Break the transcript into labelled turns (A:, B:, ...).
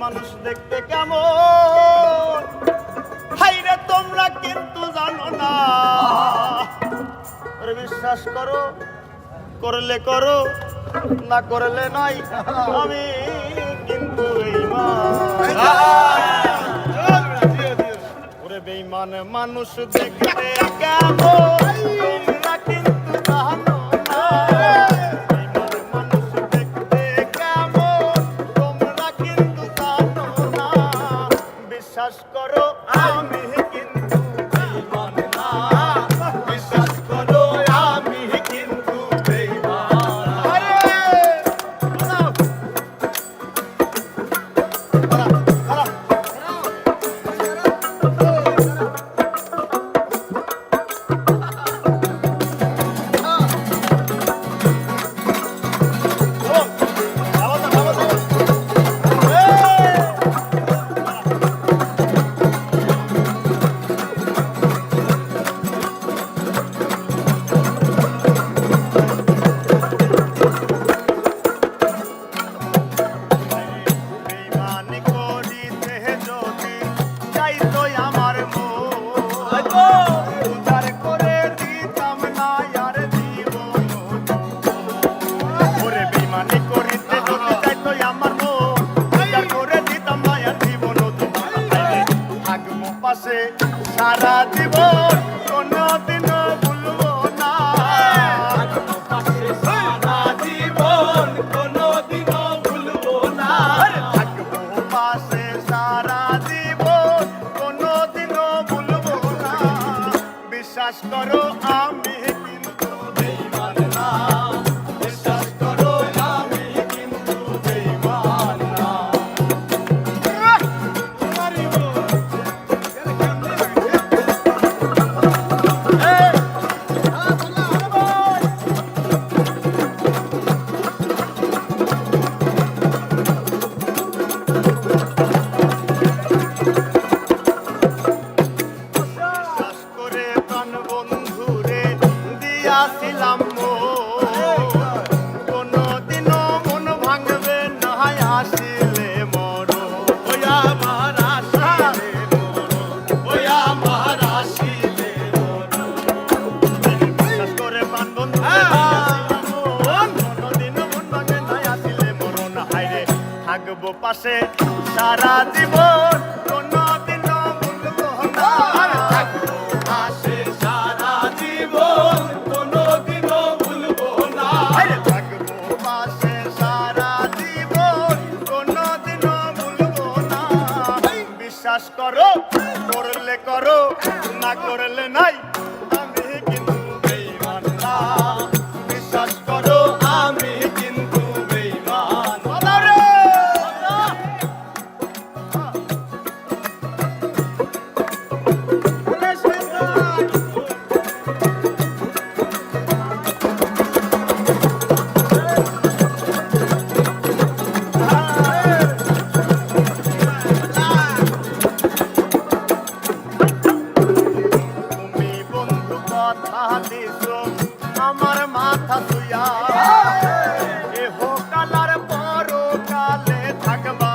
A: মানুষ দেখতে কেমন, হাইরে তোমরা কিন্তু জানো না। বিশ্বাস করো, করলে করো, না করলে নাই, আমি কিন্তু ওরে বেঈমান মানুষ দেখতে কেমন, তোমরা কিন্তু জানো না। বেঈমান মানুষ দেখতে কেমন, তোমরা কিন্তু জানো না। বিশ্বাস করো আমি কিন্তু বেঈমান না, বিশ্বাস করো আমি কিন্তু সারা জীবন কোনদিনও ভুলবো না। সারা জীবন কোনদিনও ভুলবো না। থাকবো পাশে সারা জীবন কোনদিনও ভুলবো না। বিশ্বাস করো আমি কিন্তু বেঈমান না, বিশ্বাস করো আমি কিন্তু বেঈমান না। ছিলাম কোনদিনও মন ভাঙবে না, আসিলে মরো ওই আমার আসিলে মরো, ওই আমার আসিলে মরো। বিশ্বাস করে প্রাণ বন্ধু কোনদিনও মন ভাঙবে না, আসিলে মরো না। হায়রে থাকবো পাশে সারা জীবন কোনদিনও ভুলবো না। থাকবো পাশে সারা জীবন বিশ্বাস করো, করলে করো, না করলে নাই, আমি কিন্তু বেঈমান না। বিশ্বাস করো আমি কিন্তু বেঈমান। আমার মাথা তুইয়া এ হোকালার পরকালে থাকবা